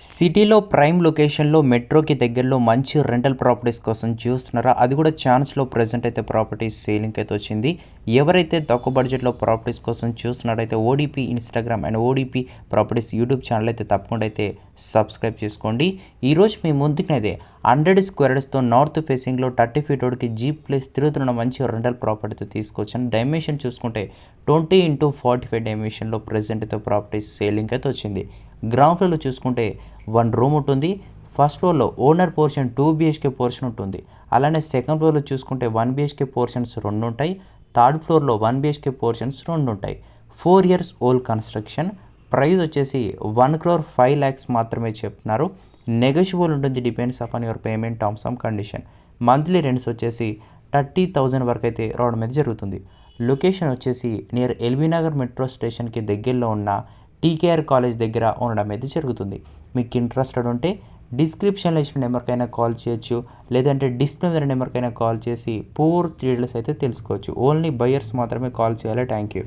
సిటీలో ప్రైమ్ లొకేషన్‌లో మెట్రోకి దగ్గరలో మంచి రెంటల్ ప్రాపర్టీస్ కోసం చూస్తున్నారా? అది కూడా ఛాన్స్‌లో ప్రెజెంట్ అయితే ప్రాపర్టీస్ సేలింగ్‌కైతే వచ్చింది. ఎవరైతే తక్కువ బడ్జెట్‌లో ప్రాపర్టీస్ కోసం చూస్తున్నారైతే ODP Instagram and ODP properties YouTube channel అయితే తప్పకుండా అయితే సబ్స్క్రైబ్ చేసుకోండి. ఈరోజు మీ ముందుకైతే 100 స్క్వేర్ యార్డ్స్‌తో నార్త్ ఫేసింగ్‌లో 30 ఫీట్ రోడ్‌కి జీప్ ప్లేస్ తిరుగుతున్న మంచి రెంటల్ ప్రాపర్టీతో తీసుకొచ్చాను. డైమెన్షన్ చూసుకుంటే 20x45 డైమెన్షన్‌లో ప్రెజెంట్ అయితే ప్రాపర్టీస్ సేలింగ్‌కి అయితే వచ్చింది. గ్రౌండ్ ఫ్లోర్‌లో చూసుకుంటే 1 రూమ్ ఉంటుంది. ఫస్ట్ ఫ్లోర్‌లో ఓనర్ పోర్షన్ 2 బీహెచ్‌కే పోర్షన్ ఉంటుంది. అలానే సెకండ్ ఫ్లోర్‌లో చూసుకుంటే 1 బీహెచ్‌కే పోర్షన్స్ 2 ఉంటాయి. థర్డ్ ఫ్లోర్‌లో 1 బీహెచ్‌కే పోర్షన్స్ 2 ఉంటాయి. 4 ఇయర్స్ ఓల్డ్ కన్స్ట్రక్షన్. ప్రైస్ వచ్చేసి 1,05,00,000 మాత్రమే చెప్తున్నారు. నెగోషియబుల్ ఉంటుంది. Depends upon your payment terms and condition. Monthly rents వచ్చేసి 30,000 వరకు అయితే రావడం అయితే జరుగుతుంది. లొకేషన్ వచ్చేసి నియర్ ఎల్బీ నగర్ మెట్రో స్టేషన్‌కి దగ్గరలో ఉన్న టీకేఆర్ కాలేజ్ దగ్గర ఉండడం అయితే జరుగుతుంది. మీకు ఇంట్రెస్టెడ్ ఉంటే డిస్క్రిప్షన్లో ఇచ్చిన నెంబర్కైనా కాల్ చేయొచ్చు, లేదంటే డిస్ప్లే మీద నెంబర్కైనా కాల్ చేసి పూర్తి డీటెయిల్స్ అయితే తెలుసుకోవచ్చు. ఓన్లీ బయర్స్ మాత్రమే కాల్ చేయాలి. Thank you.